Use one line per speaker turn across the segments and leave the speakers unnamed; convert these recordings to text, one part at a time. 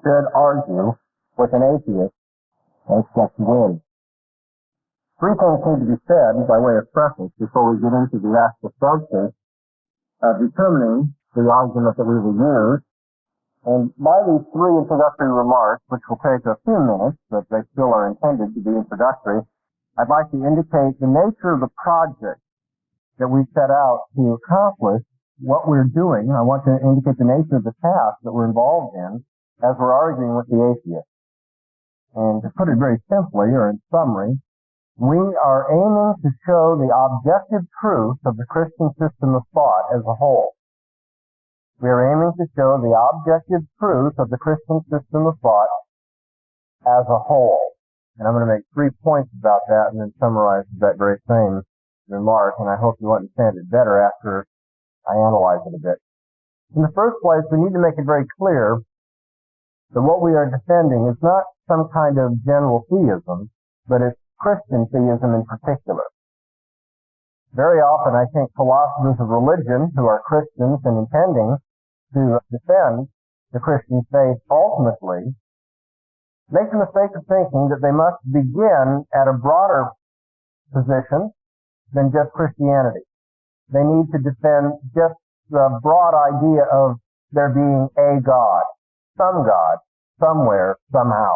should argue with an atheist and expect to win. Three things need to be said by way of preface before we get into the actual substance of determining the argument that we will use. And by these three introductory remarks, which will take a few minutes, but they still are intended to be introductory, I'd like to indicate the nature of the project that we set out to accomplish, what we're doing. I want to indicate the nature of the task that we're involved in as we're arguing with the atheist. And to put it very simply, or in summary, we are aiming to show the objective truth of the Christian system of thought as a whole. We are aiming to show the objective truth of the Christian system of thought as a whole. And I'm going to make 3 points about that and then summarize that very same remark, and I hope you understand it better after I analyze it a bit. In the first place, we need to make it very clear that what we are defending is not some kind of general theism, but it's Christian theism in particular. Very often, I think philosophers of religion who are Christians and intending to defend the Christian faith ultimately make the mistake of thinking that they must begin at a broader position than just Christianity. They need to defend just the broad idea of there being a God, somewhere, somehow.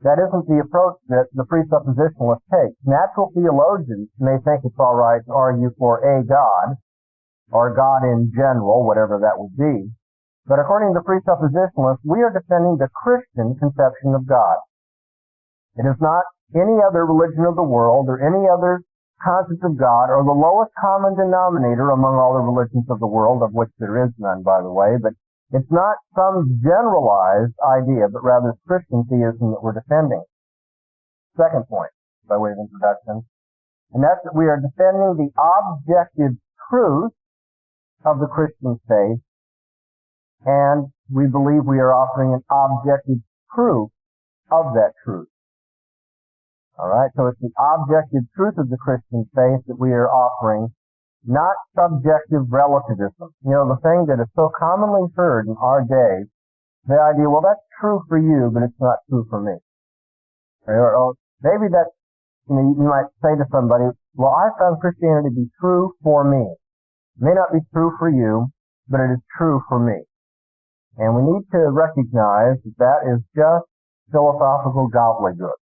That isn't the approach that the presuppositionalist takes. Natural theologians may think it's all right to argue for a God, or God in general, whatever that would be. But according to the presuppositionalists, we are defending the Christian conception of God. It is not any other religion of the world or any other concept of God or the lowest common denominator among all the religions of the world, of which there is none, by the way, but it's not some generalized idea, but rather Christian theism that we're defending. Second point, by way of introduction, and that's that we are defending the objective truth of the Christian faith, and we believe we are offering an objective proof of that truth. All right, so it's the objective truth of the Christian faith that we are offering, not subjective relativism. You know, the thing that is so commonly heard in our day, the idea, well, that's true for you, but it's not true for me. Or maybe that's, you might say to somebody, well, I found Christianity to be true for me. It may not be true for you, but it is true for me. And we need to recognize that that is just philosophical gobbledygook.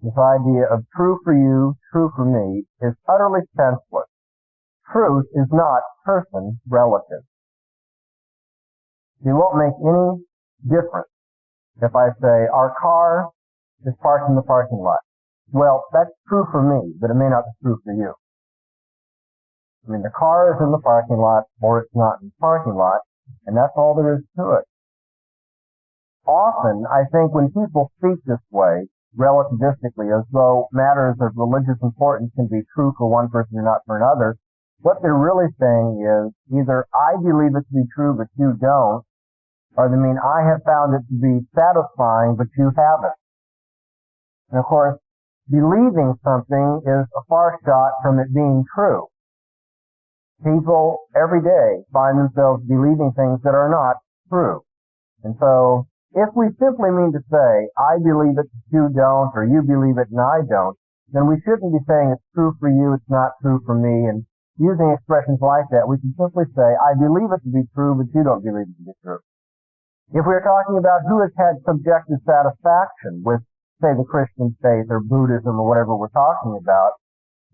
This idea of true for you, true for me, is utterly senseless. Truth is not person relative. It won't make any difference if I say our car is parked in the parking lot. Well, that's true for me, but it may not be true for you. I mean, the car is in the parking lot, or it's not in the parking lot, and that's all there is to it. Often, I think when people speak this way, relativistically, as though matters of religious importance can be true for one person or not for another, what they're really saying is either I believe it to be true, but you don't, or they mean I have found it to be satisfying, but you haven't. And of course, believing something is a far shot from it being true. People every day find themselves believing things that are not true. And so, if we simply mean to say, I believe it, you don't, or you believe it and I don't, then we shouldn't be saying it's true for you, it's not true for me, and using expressions like that, we can simply say, I believe it to be true, but you don't believe it to be true. If we're talking about who has had subjective satisfaction with, say, the Christian faith or Buddhism or whatever we're talking about,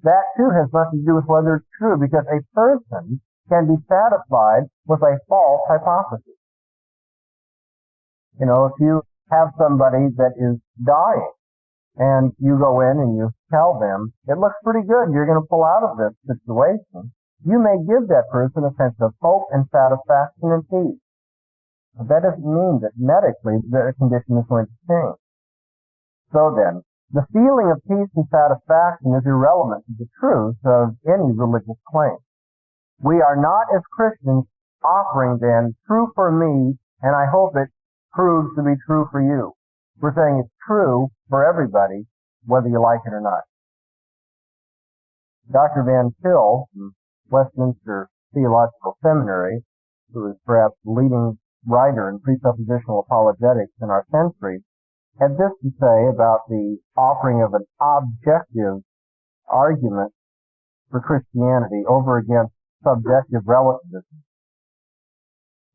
that too has nothing to do with whether it's true, because a person can be satisfied with a false hypothesis. You know, if you have somebody that is dying and you go in and you tell them, it looks pretty good, you're going to pull out of this situation, you may give that person a sense of hope and satisfaction and peace. But that doesn't mean that medically the condition is going to change. So then, the feeling of peace and satisfaction is irrelevant to the truth of any religious claim. We are not, as Christians, offering then true for me, and I hope it proves to be true for you. We're saying it's true for everybody, whether you like it or not. Dr. VanTil from Westminster Theological Seminary, who is perhaps the leading writer in presuppositional apologetics in our century, had this to say about the offering of an objective argument for Christianity over against subjective relativism.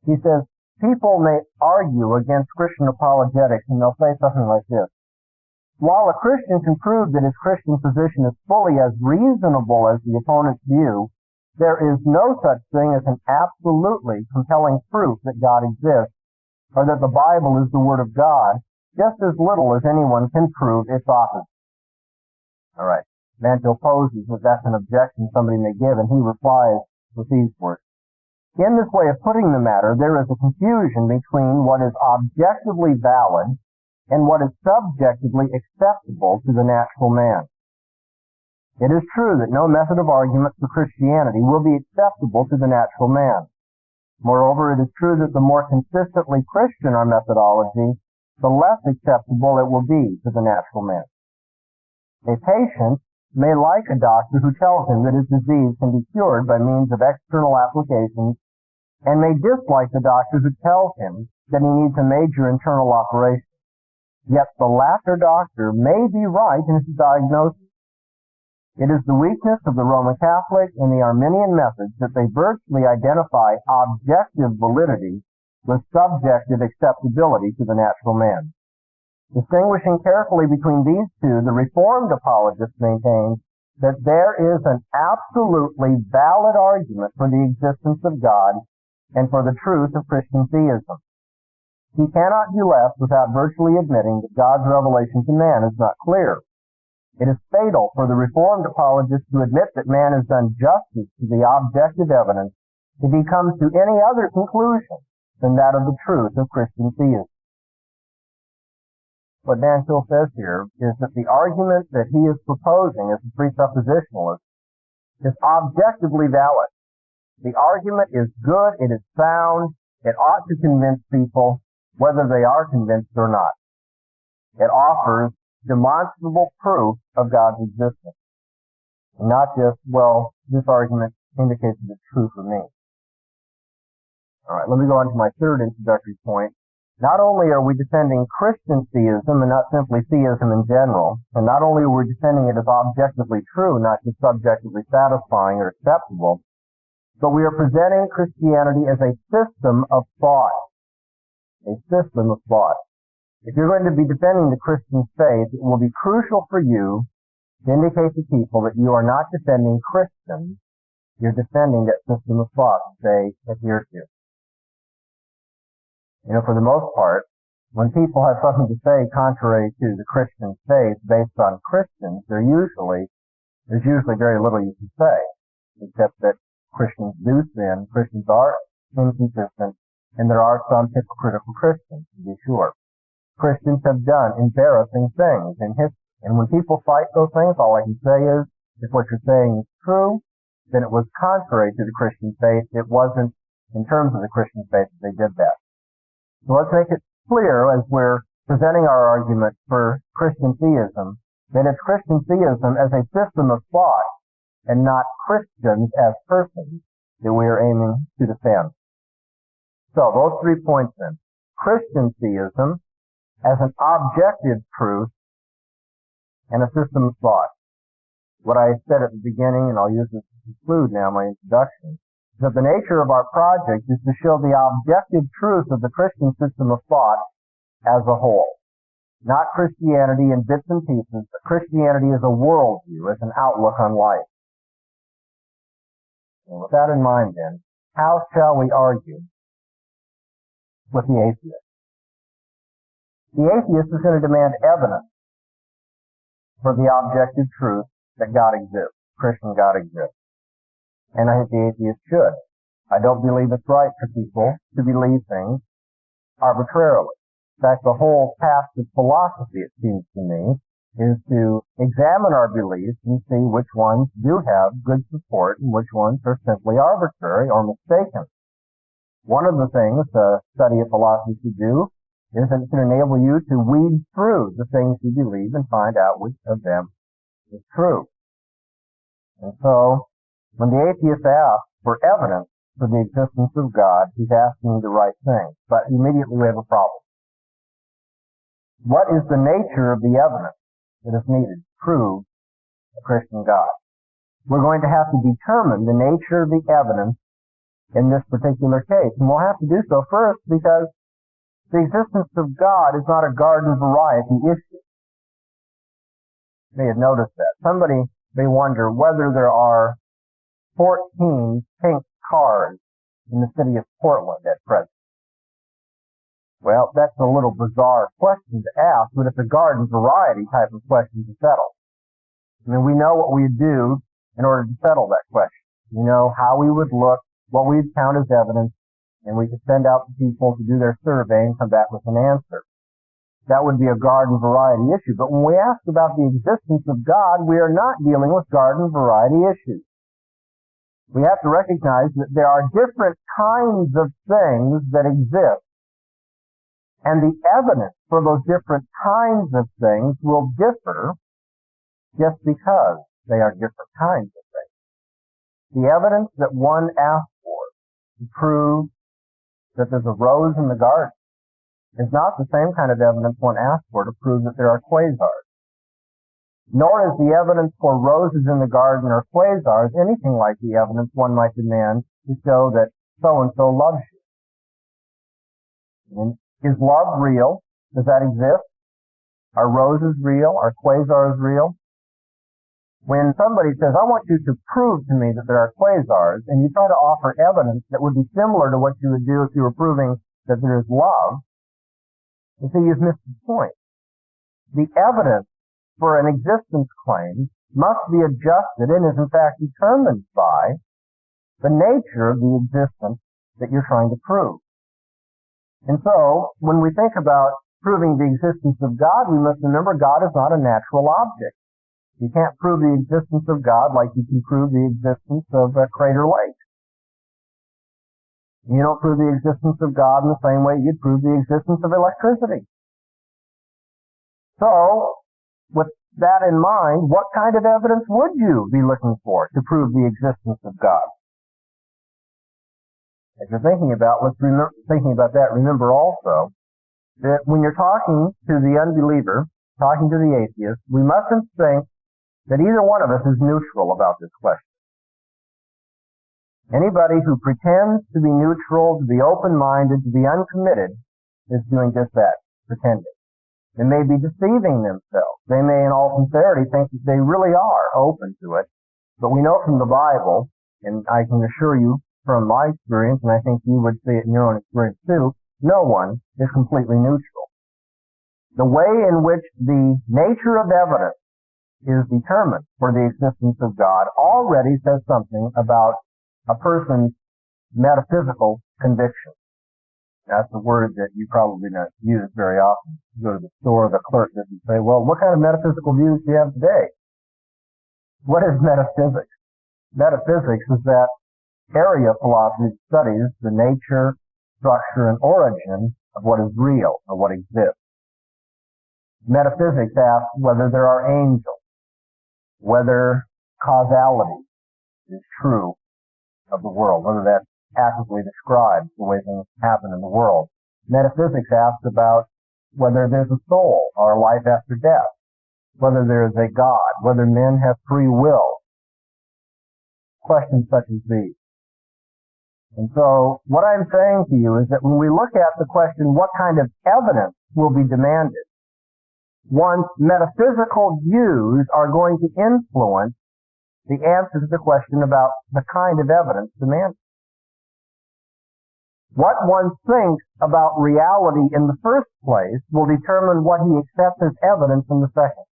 He says, people may argue against Christian apologetics, and they'll say something like this: while a Christian can prove that his Christian position is fully as reasonable as the opponent's view, there is no such thing as an absolutely compelling proof that God exists, or that the Bible is the Word of God, just as little as anyone can prove its opposite. All right. VanTil poses that that's an objection somebody may give, and he replies with these words: in this way of putting the matter, there is a confusion between what is objectively valid and what is subjectively acceptable to the natural man. It is true that no method of argument for Christianity will be acceptable to the natural man. Moreover, it is true that the more consistently Christian our methodology, the less acceptable it will be to the natural man. A patient may like a doctor who tells him that his disease can be cured by means of external applications, and may dislike the doctor who tells him that he needs a major internal operation. Yet the latter doctor may be right in his diagnosis. It is the weakness of the Roman Catholic and the Arminian methods that they virtually identify objective validity with subjective acceptability to the natural man. Distinguishing carefully between these two, the Reformed apologist maintains that there is an absolutely valid argument for the existence of God and for the truth of Christian theism. He cannot do less without virtually admitting that God's revelation to man is not clear. It is fatal for the Reformed apologist to admit that man has done justice to the objective evidence if he comes to any other conclusion than that of the truth of Christian theism. What VanTil says here is that the argument that he is proposing as a presuppositionalist is objectively valid. The argument is good, it is sound, it ought to convince people whether they are convinced or not. It offers demonstrable proof of God's existence. And not just, well, this argument indicates that it's true for me. All right, let me go on to my third introductory point. Not only are we defending Christian theism and not simply theism in general, and not only are we defending it as objectively true, not just subjectively satisfying or acceptable, but we are presenting Christianity as a system of thought. A system of thought. If you're going to be defending the Christian faith, it will be crucial for you to indicate to people that you are not defending Christians, you're defending that system of thought that they adhere to. You know, for the most part, when people have something to say contrary to the Christian faith based on Christians, there's usually very little you can say, except that Christians do sin, Christians are inconsistent, and there are some hypocritical Christians, to be sure. Christians have done embarrassing things in history, and when people fight those things, all I can say is, if what you're saying is true, then it was contrary to the Christian faith. It wasn't in terms of the Christian faith that they did that. So let's make it clear as we're presenting our argument for Christian theism, that it's Christian theism as a system of thought and not Christians as persons that we are aiming to defend. So those 3 points then. Christian theism as an objective truth and a system of thought. What I said at the beginning, and I'll use this to conclude now my introduction, that the nature of our project is to show the objective truth of the Christian system of thought as a whole. Not Christianity in bits and pieces, but Christianity as a worldview, as an outlook on life. And with that in mind then, how shall we argue with the atheist? The atheist is going to demand evidence for the objective truth that God exists, Christian God exists. And I think the atheist should. I don't believe it's right for people to believe things arbitrarily. In fact, the whole task of philosophy, it seems to me, is to examine our beliefs and see which ones do have good support and which ones are simply arbitrary or mistaken. One of the things a study of philosophy should do is that it can enable you to weed through the things you believe and find out which of them is true. And so, when the atheist asks for evidence for the existence of God, he's asking the right thing. But immediately we have a problem. What is the nature of the evidence that is needed to prove a Christian God? We're going to have to determine the nature of the evidence in this particular case. And we'll have to do so first because the existence of God is not a garden variety issue. You may have noticed that. Somebody may wonder whether there are 14 pink cars in the city of Portland at present. Well, that's a little bizarre question to ask, but it's a garden variety type of question to settle. I mean, we know what we'd do in order to settle that question. We know how we would look, what we'd count as evidence, and we could send out the people to do their survey and come back with an answer. That would be a garden variety issue. But when we ask about the existence of God, we are not dealing with garden variety issues. We have to recognize that there are different kinds of things that exist. And the evidence for those different kinds of things will differ just because they are different kinds of things. The evidence that one asks for to prove that there's a rose in the garden is not the same kind of evidence one asks for to prove that there are quasars. Nor is the evidence for roses in the garden or quasars anything like the evidence one might demand to show that so-and-so loves you. And is love real? Does that exist? Are roses real? Are quasars real? When somebody says, I want you to prove to me that there are quasars, and you try to offer evidence that would be similar to what you would do if you were proving that there is love, you see, you've missed the point. The evidence for an existence claim must be adjusted and is in fact determined by the nature of the existence that you're trying to prove. And so, when we think about proving the existence of God, we must remember God is not a natural object. You can't prove the existence of God like you can prove the existence of Crater Lake. You don't prove the existence of God in the same way you'd prove the existence of electricity. So, with that in mind, what kind of evidence would you be looking for to prove the existence of God? As you're thinking about that, remember also that when you're talking to the unbeliever, talking to the atheist, we mustn't think that either one of us is neutral about this question. Anybody who pretends to be neutral, to be open-minded, to be uncommitted, is doing just that, pretending. They may be deceiving themselves. They may, in all sincerity, think that they really are open to it. But we know from the Bible, and I can assure you from my experience, and I think you would see it in your own experience too, no one is completely neutral. The way in which the nature of evidence is determined for the existence of God already says something about a person's metaphysical conviction. That's a word that you probably don't use very often. You go to the store, the clerk doesn't say, well, what kind of metaphysical views do you have today? What is metaphysics? Metaphysics is that area of philosophy that studies the nature, structure, and origin of what is real, or what exists. Metaphysics asks whether there are angels, whether causality is true of the world, whether that accurately describes the way things happen in the world. Metaphysics asks about whether there's a soul or a life after death, whether there is a God, whether men have free will, questions such as these. And so what I'm saying to you is that when we look at the question, what kind of evidence will be demanded, one's metaphysical views are going to influence the answer to the question about the kind of evidence demanded. What one thinks about reality in the first place will determine what he accepts as evidence in the second.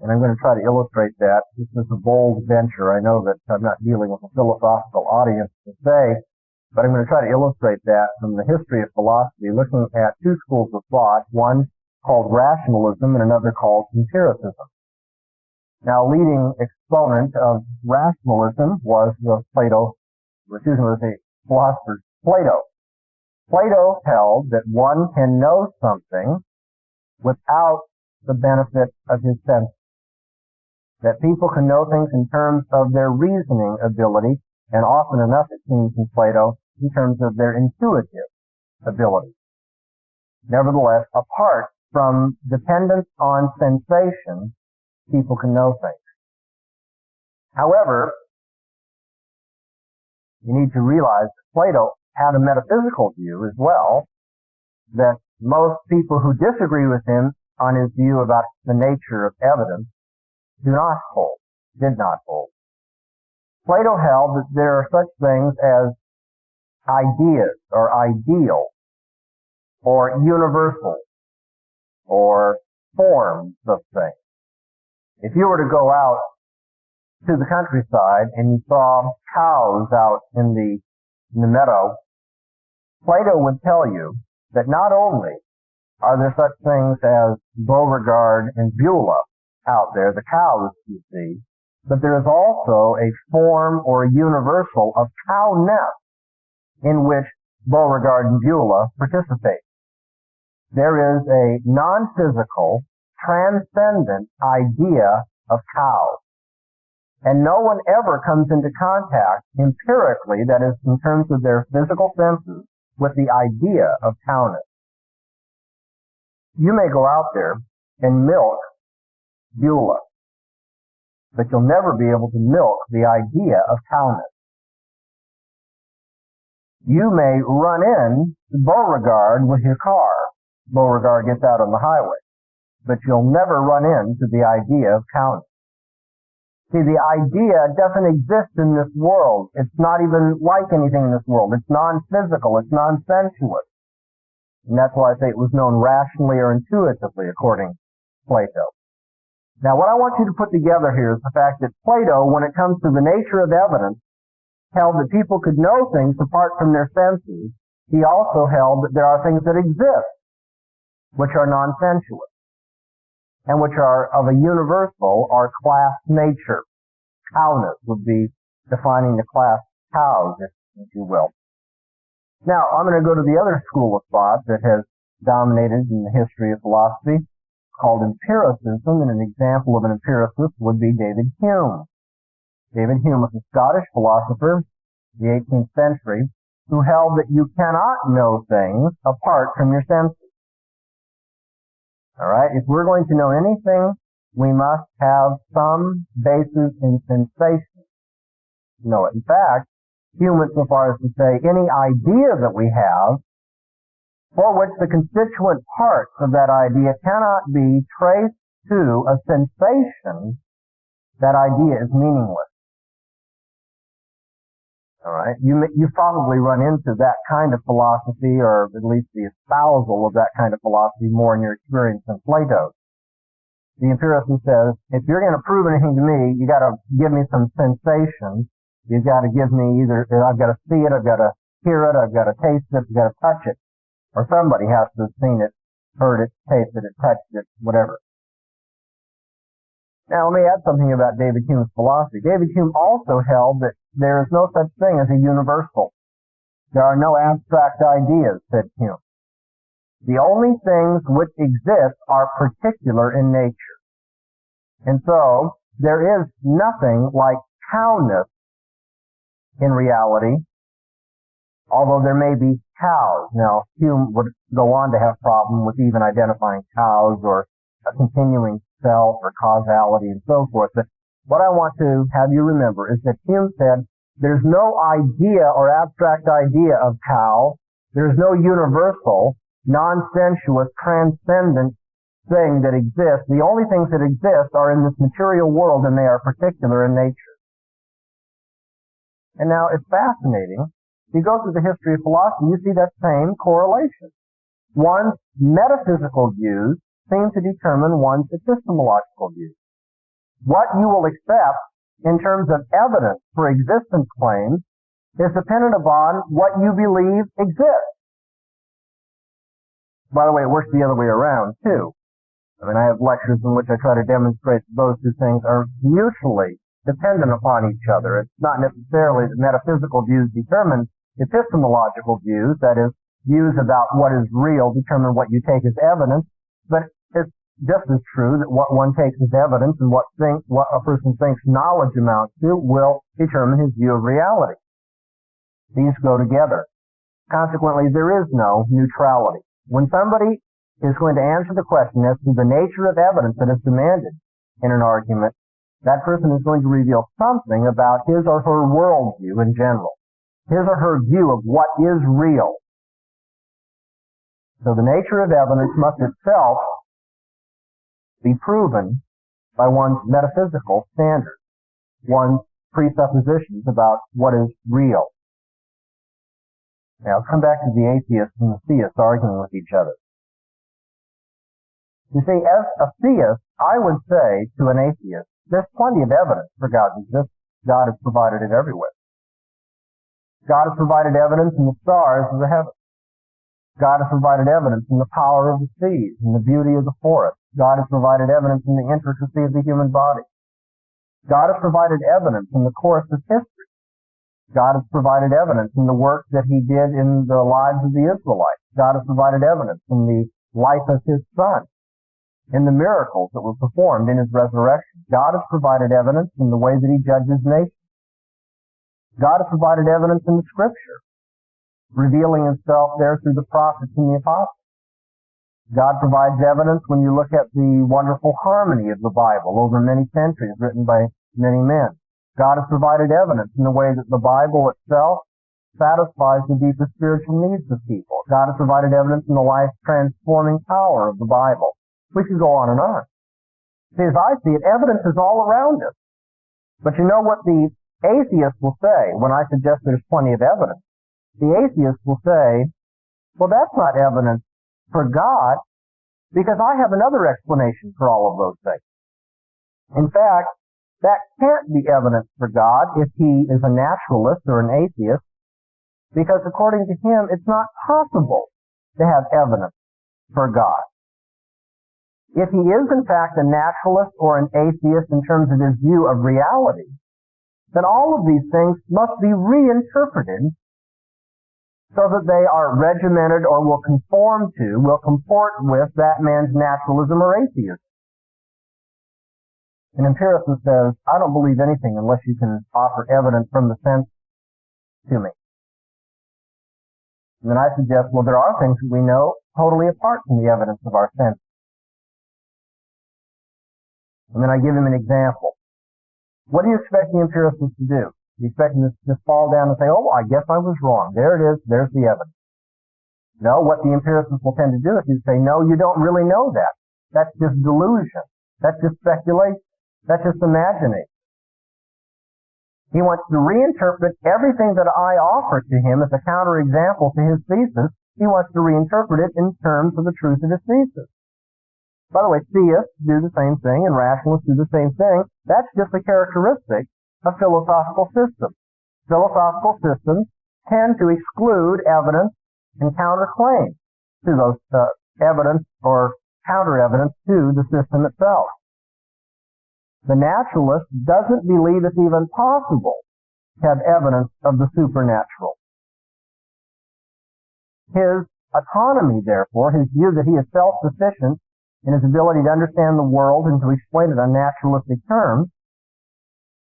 And I'm going to try to illustrate that. This is a bold venture. I know that I'm not dealing with a philosophical audience today, but I'm going to try to illustrate that from the history of philosophy, looking at two schools of thought, one called Rationalism and another called Empiricism. Now, leading exponent of Rationalism was the philosopher Plato. Plato held that one can know something without the benefit of his senses. That people can know things in terms of their reasoning ability and often enough it seems in Plato, in terms of their intuitive ability. Nevertheless, apart from dependence on sensation, people can know things. However, you need to realize that Plato had a metaphysical view as well, that most people who disagree with him on his view about the nature of evidence did not hold. Plato held that there are such things as ideas or ideals or universals or forms of things. If you were to go out to the countryside and you saw cows out in the meadow, Plato would tell you that not only are there such things as Beauregard and Beulah out there, the cows you see, but there is also a form or a universal of cowness in which Beauregard and Beulah participate. There is a non-physical, transcendent idea of cows. And no one ever comes into contact empirically, that is, in terms of their physical senses, with the idea of cowness. You may go out there and milk Beulah, but you'll never be able to milk the idea of cowness. You may run in to Beauregard with your car. Beauregard gets out on the highway, but you'll never run into the idea of cowness. See, the idea doesn't exist in this world. It's not even like anything in this world. It's non-physical. It's non-sensuous. And that's why I say it was known rationally or intuitively, according to Plato. Now, what I want you to put together here is the fact that Plato, when it comes to the nature of evidence, held that people could know things apart from their senses. He also held that there are things that exist, which are non-sensuous, and which are of a universal or class nature. Cowness would be defining the class cows, if you will. Now, I'm going to go to the other school of thought that has dominated in the history of philosophy, called Empiricism, and an example of an empiricist would be David Hume. David Hume was a Scottish philosopher, the 18th century, who held that you cannot know things apart from your senses. All right, if we're going to know anything, we must have some basis in sensation to know it. In fact, Hume went so far as to say any idea that we have for which the constituent parts of that idea cannot be traced to a sensation, that idea is meaningless. All right, you probably run into that kind of philosophy, or at least the espousal of that kind of philosophy, more in your experience than Plato's. The empiricist says, if you're going to prove anything to me, you got to give me some sensation. You've got to give me either, I've got to see it, I've got to hear it, I've got to taste it, I've got to touch it. Or somebody has to have seen it, heard it, tasted it, touched it, whatever. Now, let me add something about David Hume's philosophy. David Hume also held that there is no such thing as a universal. There are no abstract ideas, said Hume. The only things which exist are particular in nature. And so, there is nothing like cowness in reality, although there may be cows. Now, Hume would go on to have problem with even identifying cows or a continuing self or causality and so forth. But what I want to have you remember is that Hume said there's no idea or abstract idea of cow. There's no universal, non-sensuous, transcendent thing that exists. The only things that exist are in this material world, and they are particular in nature. And now it's fascinating. If you go through the history of philosophy, you see that same correlation. One's metaphysical views seem to determine one's epistemological views. What you will accept in terms of evidence for existence claims is dependent upon what you believe exists. By the way, it works the other way around, too. I mean, I have lectures in which I try to demonstrate that those two things are mutually dependent upon each other. It's not necessarily that metaphysical views determine epistemological views, that is, views about what is real determine what you take as evidence, but it's just as true that what one takes as evidence and what a person thinks knowledge amounts to will determine his view of reality. These go together. Consequently, there is no neutrality. When somebody is going to answer the question as to the nature of evidence that is demanded in an argument, that person is going to reveal something about his or her worldview in general, his or her view of what is real. So the nature of evidence must itself be proven by one's metaphysical standards, one's presuppositions about what is real. Now, let's come back to the atheists and the theists arguing with each other. You see, as a theist, I would say to an atheist, there's plenty of evidence for God's existence. God has provided it everywhere. God has provided evidence in the stars of the heavens. God has provided evidence in the power of the seas and the beauty of the forest. God has provided evidence in the intricacy of the human body. God has provided evidence in the course of history. God has provided evidence in the work that he did in the lives of the Israelites. God has provided evidence in the life of his son, in the miracles that were performed in his resurrection. God has provided evidence in the way that he judges nations. God has provided evidence in the scripture, revealing himself there through the prophets and the apostles. God provides evidence when you look at the wonderful harmony of the Bible over many centuries, written by many men. God has provided evidence in the way that the Bible itself satisfies the deepest spiritual needs of people. God has provided evidence in the life-transforming power of the Bible. We could go on and on. See, as I see it, evidence is all around us. But you know what the atheist will say when I suggest there's plenty of evidence? The atheist will say, well, that's not evidence for God, because I have another explanation for all of those things. In fact, that can't be evidence for God if he is a naturalist or an atheist, because according to him, it's not possible to have evidence for God. If he is in fact a naturalist or an atheist in terms of his view of reality, then all of these things must be reinterpreted so that they are regimented or will comport with that man's naturalism or atheism. An empiricist says, I don't believe anything unless you can offer evidence from the sense to me. And then I suggest, well, there are things that we know totally apart from the evidence of our sense. And then I give him an example. What do you expect the empiricist to do? You expect him to just fall down and say, oh, I guess I was wrong. There it is. There's the evidence. No, what the empiricist will tend to do is he'll say, no, you don't really know that. That's just delusion. That's just speculation. That's just imagination. He wants to reinterpret everything that I offer to him as a counterexample to his thesis. He wants to reinterpret it in terms of the truth of his thesis. By the way, theists do the same thing and rationalists do the same thing. That's just a characteristic of philosophical systems. Philosophical systems tend to exclude evidence and counterclaims to those evidence or counter-evidence to the system itself. The naturalist doesn't believe it's even possible to have evidence of the supernatural. His autonomy, therefore, his view that he is self-sufficient in his ability to understand the world and to explain it on naturalistic terms,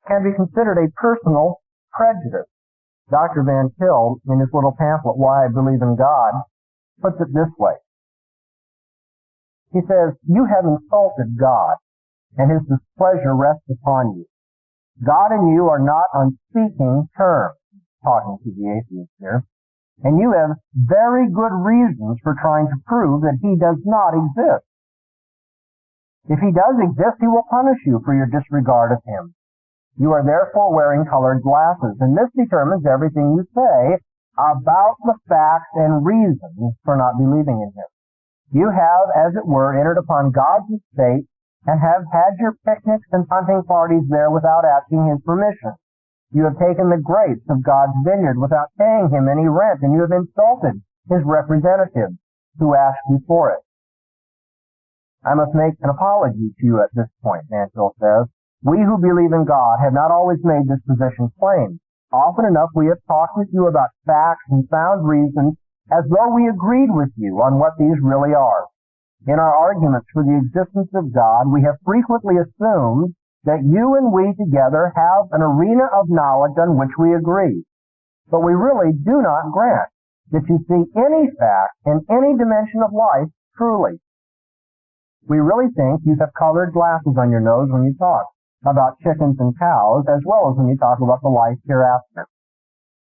can be considered a personal prejudice. Dr. VanTil, in his little pamphlet, Why I Believe in God, puts it this way. He says, you have insulted God, and his displeasure rests upon you. God and you are not on speaking terms, talking to the atheist here, and you have very good reasons for trying to prove that he does not exist. If he does exist, he will punish you for your disregard of him. You are therefore wearing colored glasses, and this determines everything you say about the facts and reasons for not believing in him. You have, as it were, entered upon God's estate and have had your picnics and hunting parties there without asking his permission. You have taken the grapes of God's vineyard without paying him any rent, and you have insulted his representatives who asked you for it. I must make an apology to you at this point, VanTil says. We who believe in God have not always made this position plain. Often enough we have talked with you about facts and sound reasons as though we agreed with you on what these really are. In our arguments for the existence of God, we have frequently assumed that you and we together have an arena of knowledge on which we agree. But we really do not grant that you see any fact in any dimension of life truly. We really think you have colored glasses on your nose when you talk about chickens and cows, as well as when you talk about the life hereafter.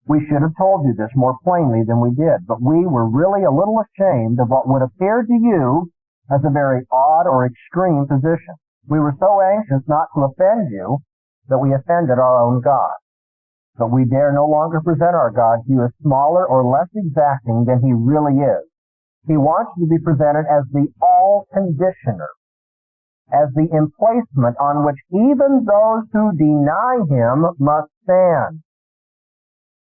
We should have told you this more plainly than we did, but we were really a little ashamed of what would appear to you as a very odd or extreme position. We were so anxious not to offend you that we offended our own God. But we dare no longer present our God to you as smaller or less exacting than he really is. He wants to be presented as the all-conditioner, as the emplacement on which even those who deny him must stand.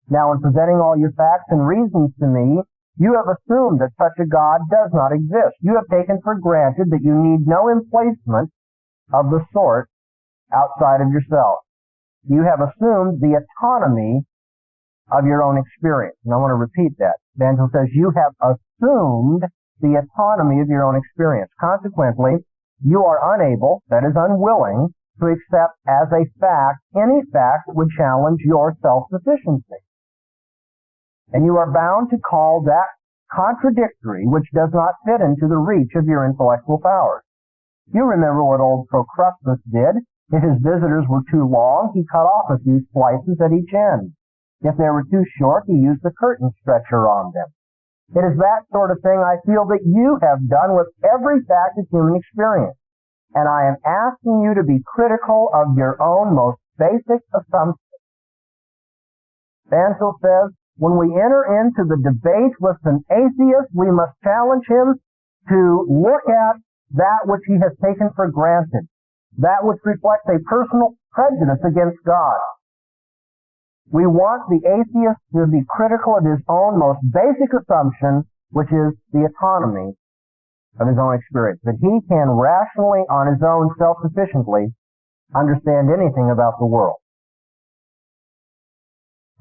Now, in presenting all your facts and reasons to me, you have assumed that such a God does not exist. You have taken for granted that you need no emplacement of the sort outside of yourself. You have assumed the autonomy of your own experience. And I want to repeat that. VanTil says you have assumed the autonomy of your own experience. Consequently, you are unable, that is unwilling, to accept as a fact any fact that would challenge your self-sufficiency. And you are bound to call that contradictory which does not fit into the reach of your intellectual powers. You remember what old Procrustes did. If his visitors were too long, he cut off a few slices at each end. If they were too short, he used the curtain stretcher on them. It is that sort of thing I feel that you have done with every fact of human experience. And I am asking you to be critical of your own most basic assumptions. VanTil says, when we enter into the debate with an atheist, we must challenge him to look at that which he has taken for granted, that which reflects a personal prejudice against God. We want the atheist to be critical of his own most basic assumption, which is the autonomy of his own experience, that he can rationally, on his own, self-sufficiently, understand anything about the world.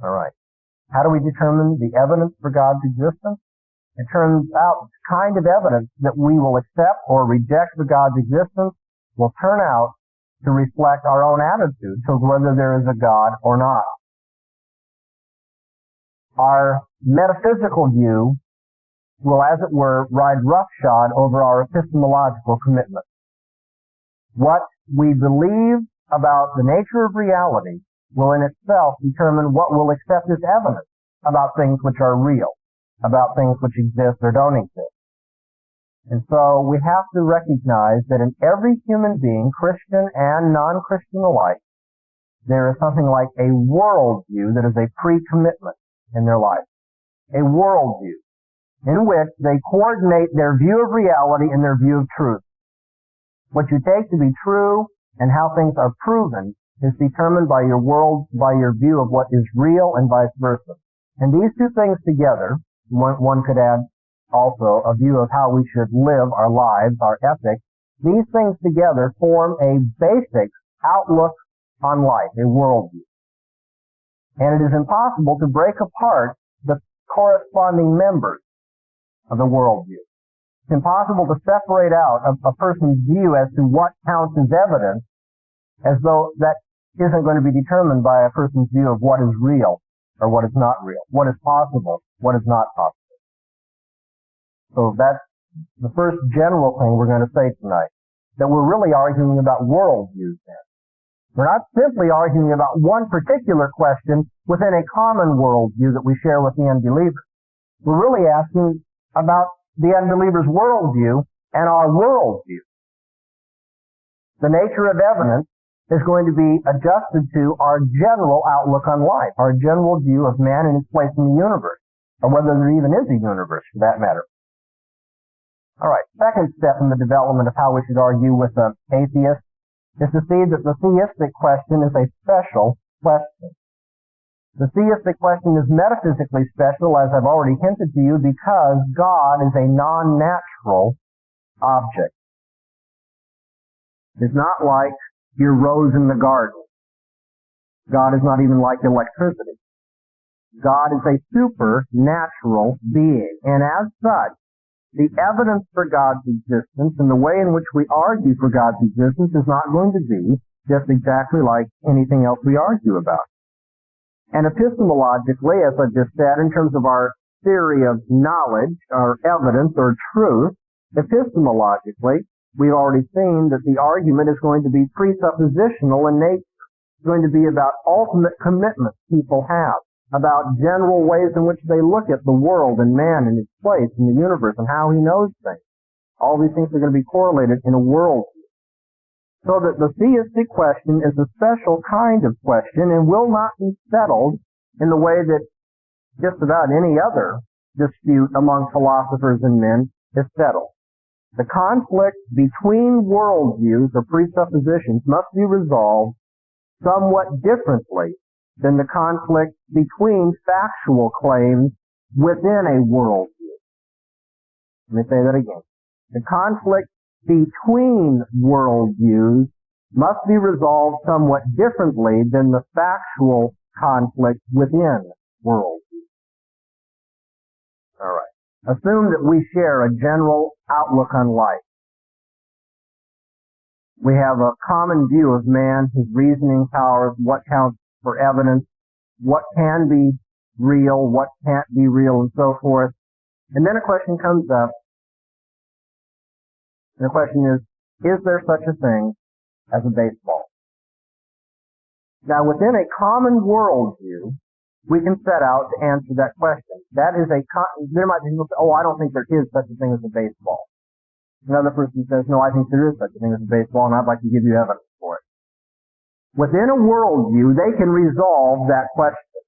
All right. How do we determine the evidence for God's existence? It turns out the kind of evidence that we will accept or reject for God's existence will turn out to reflect our own attitude to whether there is a God or not. Our metaphysical view will, as it were, ride roughshod over our epistemological commitment. What we believe about the nature of reality will in itself determine what we'll accept as evidence about things which are real, about things which exist or don't exist. And so we have to recognize that in every human being, Christian and non-Christian alike, there is something like a worldview that is a pre-commitment in their life. A worldview in which they coordinate their view of reality and their view of truth. What you take to be true and how things are proven is determined by your view of what is real and vice versa. And these two things together, one could add also a view of how we should live our lives, our ethics. These things together form a basic outlook on life, a worldview. And it is impossible to break apart the corresponding members of the worldview. It's impossible to separate out a person's view as to what counts as evidence as though that isn't going to be determined by a person's view of what is real or what is not real, what is possible, what is not possible. So that's the first general thing we're going to say tonight, that we're really arguing about worldviews then. We're not simply arguing about one particular question within a common worldview that we share with the unbelievers. We're really asking about the unbeliever's worldview and our worldview. The nature of evidence is going to be adjusted to our general outlook on life, our general view of man and his place in the universe, or whether there even is a universe for that matter. All right, second step in the development of how we should argue with an atheist is to see that the theistic question is a special question. The theistic question is metaphysically special, as I've already hinted to you, because God is a non-natural object. It's not like your rose in the garden. God is not even like electricity. God is a supernatural being, and as such, the evidence for God's existence and the way in which we argue for God's existence is not going to be just exactly like anything else we argue about. And epistemologically, as I just said, in terms of our theory of knowledge, or evidence, or truth, epistemologically, we've already seen that the argument is going to be presuppositional in nature. It's going to be about ultimate commitments people have, about general ways in which they look at the world and man and its place in the universe and how he knows things. All these things are going to be correlated in a worldview. So that the theistic question is a special kind of question and will not be settled in the way that just about any other dispute among philosophers and men is settled. The conflict between worldviews or presuppositions must be resolved somewhat differently than the conflict between factual claims within a worldview. Let me say that again. The conflict between worldviews must be resolved somewhat differently than the factual conflict within worldviews. All right. Assume that we share a general outlook on life. We have a common view of man, his reasoning powers, what counts for evidence, what can be real, what can't be real, and so forth. And then a question comes up, and the question is there such a thing as a baseball? Now, within a common worldview, we can set out to answer that question. That is there might be people say, I don't think there is such a thing as a baseball. Another person says, no, I think there is such a thing as a baseball, and I'd like to give you evidence for it. Within a worldview, they can resolve that question.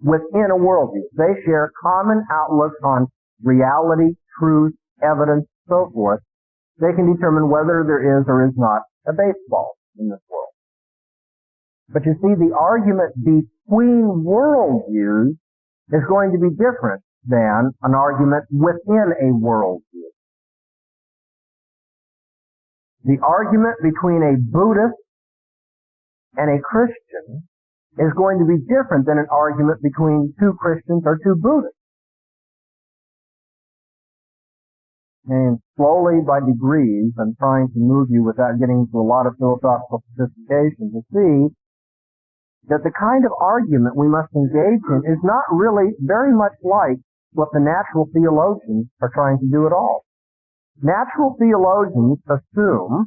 Within a worldview, they share common outlooks on reality, truth, evidence, so forth. They can determine whether there is or is not a baseball in this world. But you see, the argument between worldviews is going to be different than an argument within a worldview. The argument between a Buddhist and a Christian is going to be different than an argument between two Christians or two Buddhists. And slowly, by degrees, I'm trying to move you without getting into a lot of philosophical sophistication to see that the kind of argument we must engage in is not really very much like what the natural theologians are trying to do at all. Natural theologians assume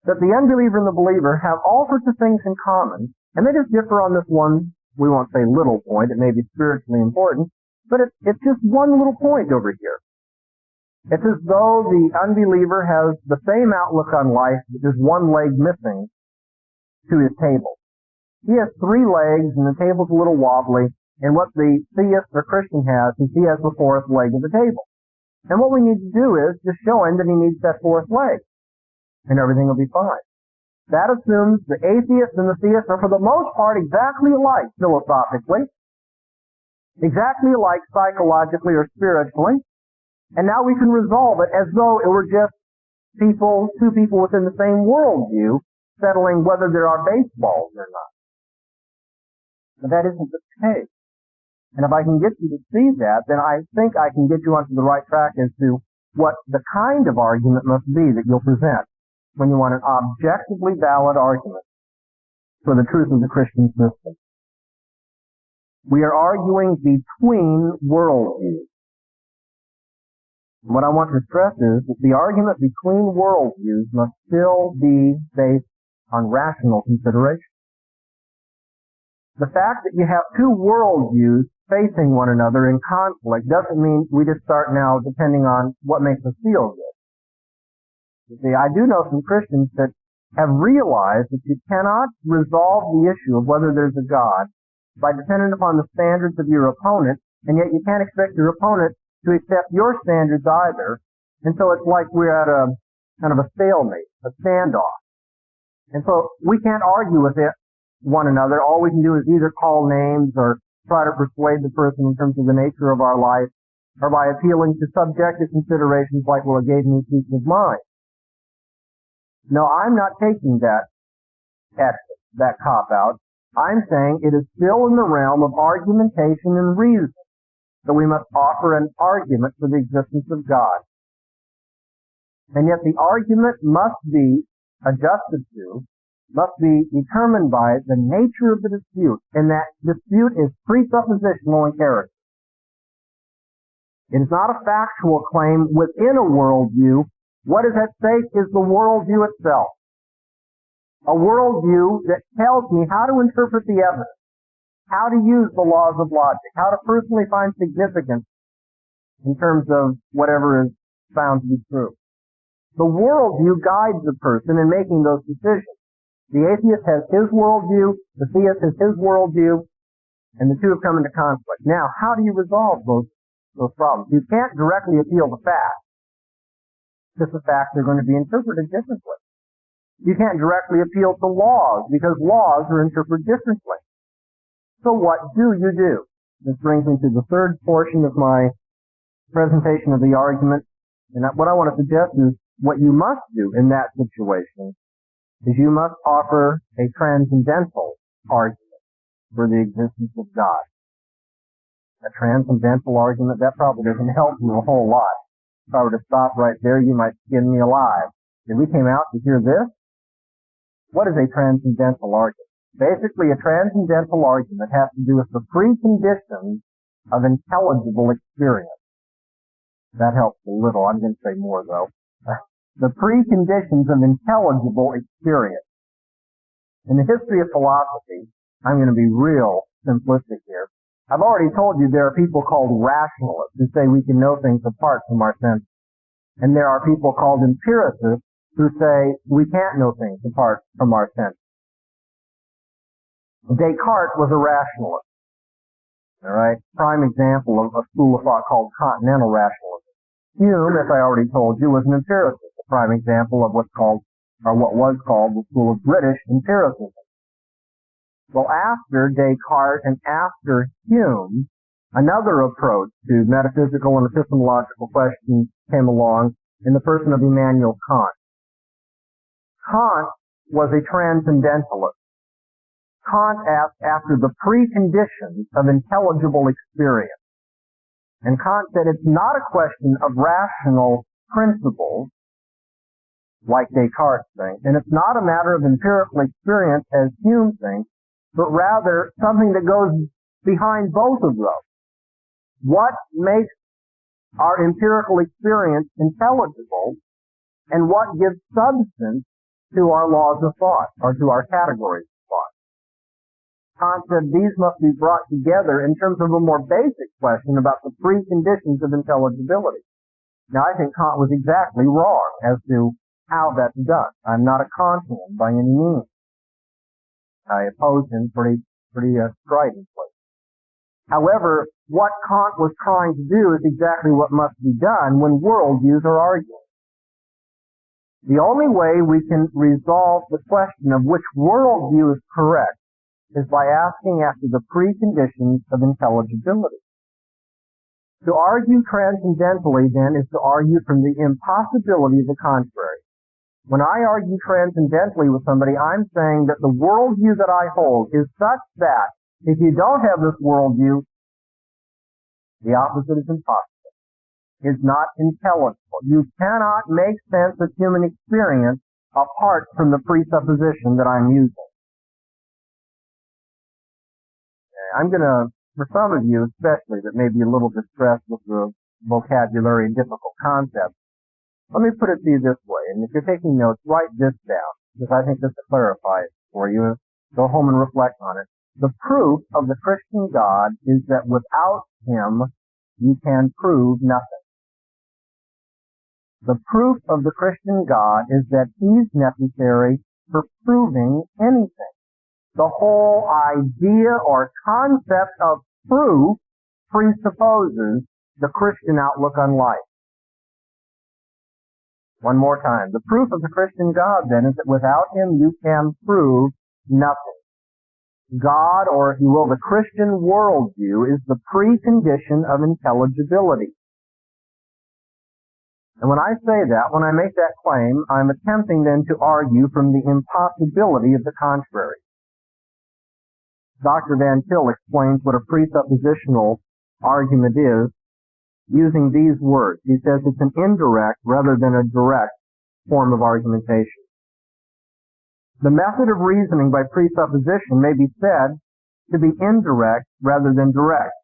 that the unbeliever and the believer have all sorts of things in common, and they just differ on this one, we won't say little point, it may be spiritually important, but it's just one little point over here. It's as though the unbeliever has the same outlook on life, but there's one leg missing to his table. He has three legs, and the table's a little wobbly, and what the theist or Christian has is he has the fourth leg of the table. And what we need to do is just show him that he needs that fourth leg, and everything will be fine. That assumes the atheist and the theist are for the most part exactly alike philosophically, exactly alike psychologically or spiritually, and now we can resolve it as though it were just two people within the same worldview settling whether there are baseballs or not. But that isn't the case. And if I can get you to see that, then I think I can get you onto the right track as to what the kind of argument must be that you'll present when you want an objectively valid argument for the truth of the Christian system. We are arguing between worldviews. What I want to stress is that the argument between worldviews must still be based on rational consideration. The fact that you have two worldviews facing one another in conflict doesn't mean we just start now depending on what makes us feel good. You see, I do know some Christians that have realized that you cannot resolve the issue of whether there's a God by depending upon the standards of your opponent, and yet you can't expect your opponent to accept your standards either. And so it's like we're at a kind of a stalemate, a standoff. And so we can't argue with one another. All we can do is either call names or try to persuade the person in terms of the nature of our life, or by appealing to subjective considerations like, well, it gave me peace of mind. No, I'm not taking that exit, that cop-out. I'm saying it is still in the realm of argumentation and reason. that we must offer an argument for the existence of God. And yet the argument must be adjusted to, must be determined by the nature of the dispute, and that dispute is presuppositional in character. It is not a factual claim within a worldview. What is at stake is the worldview itself. A worldview that tells me how to interpret the evidence, how to use the laws of logic, how to personally find significance in terms of whatever is found to be true. The worldview guides the person in making those decisions. The atheist has his worldview, the theist has his worldview, and the two have come into conflict. Now, how do you resolve those problems? You can't directly appeal the facts, because the facts are going to be interpreted differently. You can't directly appeal to laws, because laws are interpreted differently. So what do you do? This brings me to the third portion of my presentation of the argument. And what I want to suggest is what you must do in that situation is you must offer a transcendental argument for the existence of God. A transcendental argument, that probably doesn't help you a whole lot. If I were to stop right there, you might skin me alive. If we came out to hear this, what is a transcendental argument? Basically, a transcendental argument has to do with the preconditions of intelligible experience. That helps a little. I'm going to say more, though. The preconditions of intelligible experience. In the history of philosophy, I'm going to be real simplistic here. I've already told you there are people called rationalists who say we can know things apart from our senses. And there are people called empiricists who say we can't know things apart from our senses. Descartes was a rationalist. All right? Prime example of a school of thought called continental rationalism. Hume, as I already told you, was an empiricist. A prime example of what's called, or what was called, the school of British empiricism. Well, after Descartes and after Hume, another approach to metaphysical and epistemological questions came along in the person of Immanuel Kant. Kant was a transcendentalist. Kant asked after the preconditions of intelligible experience. And Kant said it's not a question of rational principles, like Descartes thinks, and it's not a matter of empirical experience as Hume thinks, but rather something that goes behind both of those. What makes our empirical experience intelligible, and what gives substance to our laws of thought, or to our categories of thought. Kant said these must be brought together in terms of a more basic question about the preconditions of intelligibility. Now, I think Kant was exactly wrong as to how that's done. I'm not a Kantian by any means. I oppose him pretty stridently. However, what Kant was trying to do is exactly what must be done when worldviews are arguing. The only way we can resolve the question of which worldview is correct is by asking after the preconditions of intelligibility. To argue transcendentally, then, is to argue from the impossibility of the contrary. When I argue transcendentally with somebody, I'm saying that the worldview that I hold is such that if you don't have this worldview, the opposite is impossible. Is not intelligible. You cannot make sense of human experience apart from the presupposition that I'm using. I'm going to, for some of you especially, that may be a little distressed with the vocabulary and difficult concepts, let me put it to you this way, and if you're taking notes, write this down, because I think this will clarify it for you. Go home and reflect on it. The proof of the Christian God is that without Him, you can prove nothing. The proof of the Christian God is that He's necessary for proving anything. The whole idea or concept of proof presupposes the Christian outlook on life. One more time. The proof of the Christian God, then, is that without Him you can prove nothing. God, or if you will, the Christian worldview, is the precondition of intelligibility. And when I say that, when I make that claim, I'm attempting then to argue from the impossibility of the contrary. Dr. VanTil explains what a presuppositional argument is using these words. He says it's an indirect rather than a direct form of argumentation. The method of reasoning by presupposition may be said to be indirect rather than direct.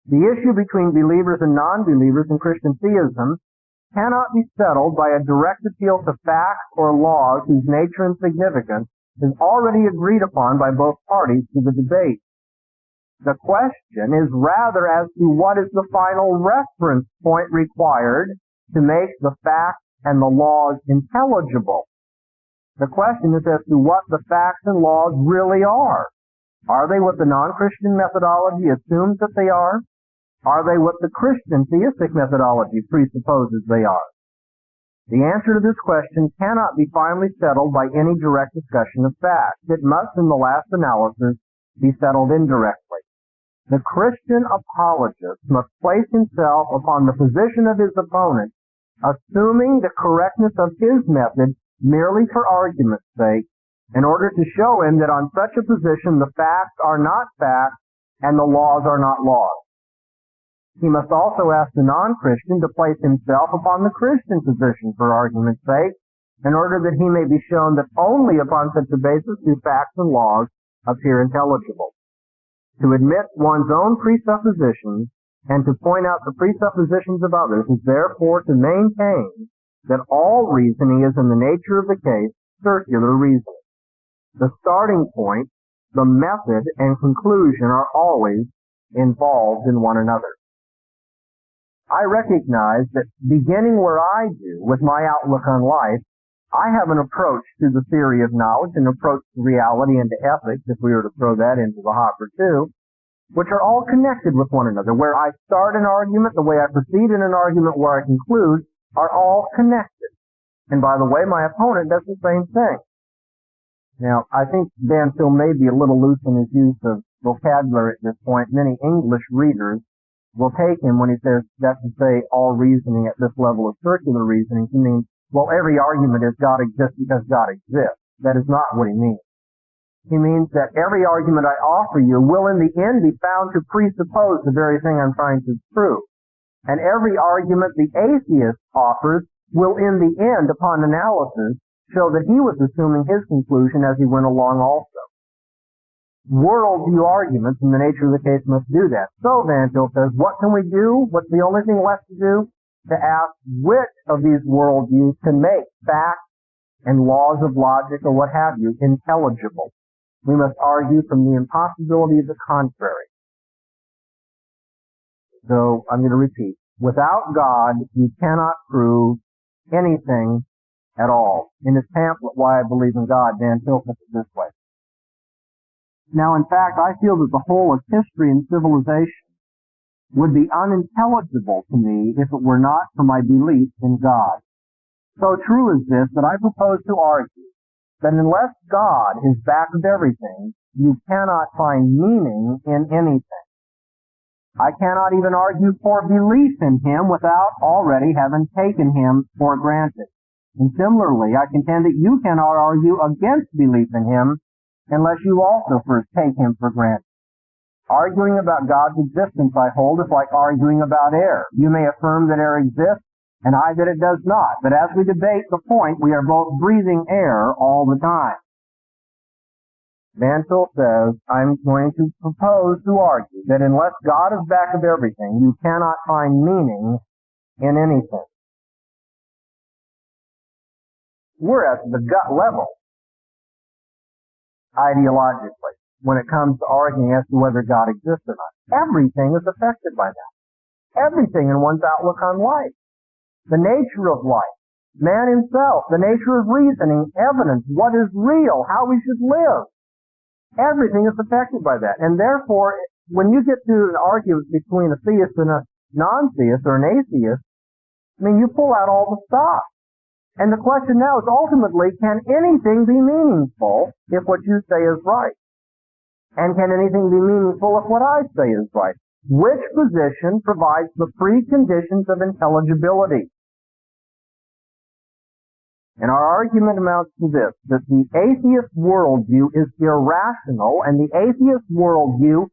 The issue between believers and non-believers in Christian theism cannot be settled by a direct appeal to facts or laws whose nature and significance is already agreed upon by both parties to the debate. The question is rather as to what is the final reference point required to make the facts and the laws intelligible. The question is as to what the facts and laws really are. Are they what the non-Christian methodology assumes that they are? Are they what the Christian theistic methodology presupposes they are? The answer to this question cannot be finally settled by any direct discussion of facts. It must, in the last analysis, be settled indirectly. The Christian apologist must place himself upon the position of his opponent, assuming the correctness of his method merely for argument's sake, in order to show him that on such a position the facts are not facts and the laws are not laws. He must also ask the non-Christian to place himself upon the Christian position for argument's sake, in order that he may be shown that only upon such a basis do facts and laws appear intelligible. To admit one's own presuppositions and to point out the presuppositions of others is therefore to maintain that all reasoning is in the nature of the case circular reasoning. The starting point, the method, and conclusion are always involved in one another. I recognize that beginning where I do with my outlook on life, I have an approach to the theory of knowledge, an approach to reality and to ethics, if we were to throw that into the hopper too, which are all connected with one another. Where I start an argument, the way I proceed in an argument, where I conclude, are all connected. And by the way, my opponent does the same thing. Now, I think VanTil may be a little loose in his use of vocabulary at this point. Many English readers will take him when he says that to say all reasoning at this level of circular reasoning, he means, well, every argument is God exists because God exists. That is not what he means. He means that every argument I offer you will in the end be found to presuppose the very thing I'm trying to prove. And every argument the atheist offers will in the end, upon analysis, show that he was assuming his conclusion as he went along also. Worldview arguments in the nature of the case must do that. So VanTil says, what can we do? What's the only thing left to do? To ask which of these worldviews can make facts and laws of logic or what have you intelligible. We must argue from the impossibility of the contrary. So I'm going to repeat. Without God, you cannot prove anything at all. In his pamphlet, Why I Believe in God, VanTil puts it this way. Now, in fact, I feel that the whole of history and civilization would be unintelligible to me if it were not for my belief in God. So true is this that I propose to argue that unless God is back of everything, you cannot find meaning in anything. I cannot even argue for belief in him without already having taken him for granted. And similarly, I contend that you cannot argue against belief in him unless you also first take him for granted. Arguing about God's existence, I hold, is like arguing about air. You may affirm that air exists, and I that it does not. But as we debate the point, we are both breathing air all the time. VanTil says, I'm going to propose to argue that unless God is back of everything, you cannot find meaning in anything. We're at the gut level, ideologically, when it comes to arguing as to whether God exists or not. Everything is affected by that. Everything in one's outlook on life. The nature of life. Man himself. The nature of reasoning. Evidence. What is real. How we should live. Everything is affected by that. And therefore, when you get to an argument between a theist and a non-theist or an atheist, you pull out all the stops. And the question now is ultimately, can anything be meaningful if what you say is right? And can anything be meaningful if what I say is right? Which position provides the preconditions of intelligibility? And our argument amounts to this, that the atheist worldview is irrational, and the atheist worldview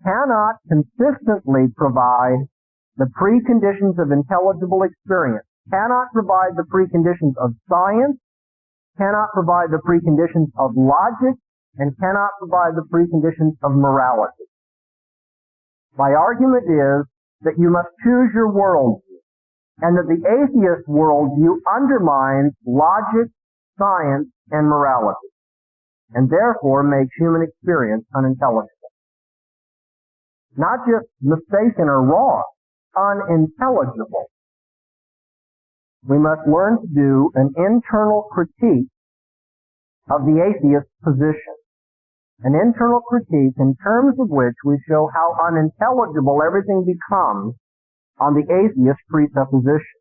cannot consistently provide the preconditions of intelligible experience, cannot provide the preconditions of science, cannot provide the preconditions of logic, and cannot provide the preconditions of morality. My argument is that you must choose your worldview, and that the atheist worldview undermines logic, science, and morality, and therefore makes human experience unintelligible. Not just mistaken or wrong, unintelligible. We must learn to do an internal critique of the atheist position. An internal critique in terms of which we show how unintelligible everything becomes on the atheist presupposition.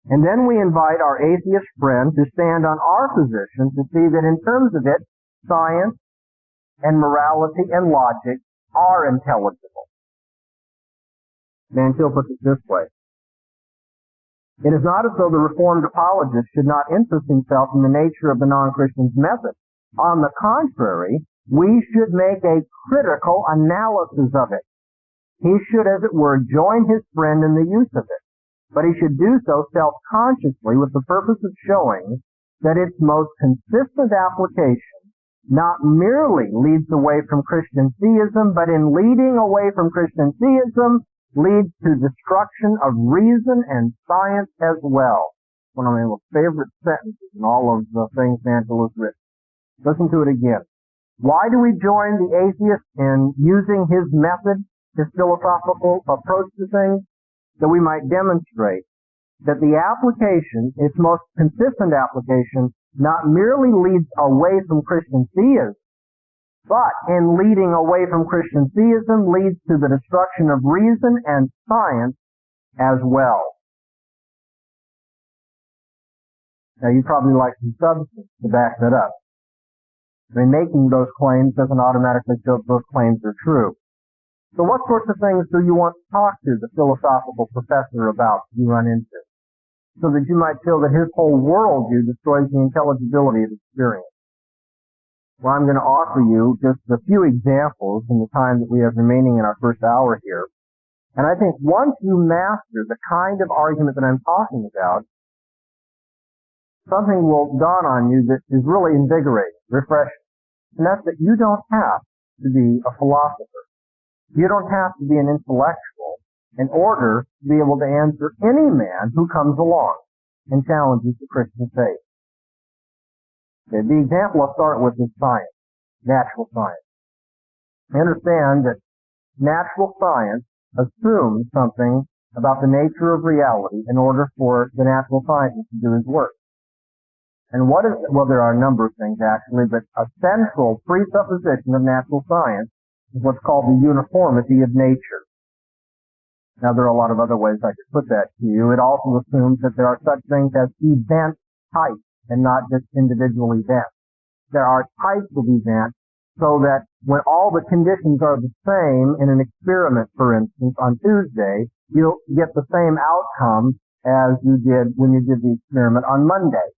And then we invite our atheist friend to stand on our position to see that in terms of it, science and morality and logic are intelligible. VanTil puts it this way. It is not as though the Reformed apologist should not interest himself in the nature of the non-Christian's method. On the contrary, we should make a critical analysis of it. He should, as it were, join his friend in the use of it. But he should do so self-consciously with the purpose of showing that its most consistent application not merely leads away from Christian theism, but in leading away from Christian theism, leads to destruction of reason and science as well. One of my most favorite sentences in all of the things VanTil has written. Listen to it again. Why do we join the atheist in using his method, his philosophical approach to things? That we might demonstrate that the application, its most consistent application, not merely leads away from Christian theism, but in leading away from Christian theism leads to the destruction of reason and science as well. Now you'd probably like some substance to back that up. I mean, making those claims doesn't automatically show that those claims are true. So what sorts of things do you want to talk to the philosophical professor about you run into? So that you might feel that his whole worldview destroys the intelligibility of experience. Well, I'm going to offer you just a few examples in the time that we have remaining in our first hour here. And I think once you master the kind of argument that I'm talking about, something will dawn on you that is really invigorating, refreshing. And that's that you don't have to be a philosopher. You don't have to be an intellectual in order to be able to answer any man who comes along and challenges the Christian faith. Okay, the example I'll start with is science, natural science. I understand that natural science assumes something about the nature of reality in order for the natural scientist to do his work. And what is, well, there are a number of things actually, but a central presupposition of natural science is what's called the uniformity of nature. Now, there are a lot of other ways I could put that to you. It also assumes that there are such things as event types and not just individual events. There are types of events so that when all the conditions are the same in an experiment, for instance, on Tuesday, you'll get the same outcome as you did when you did the experiment on Monday.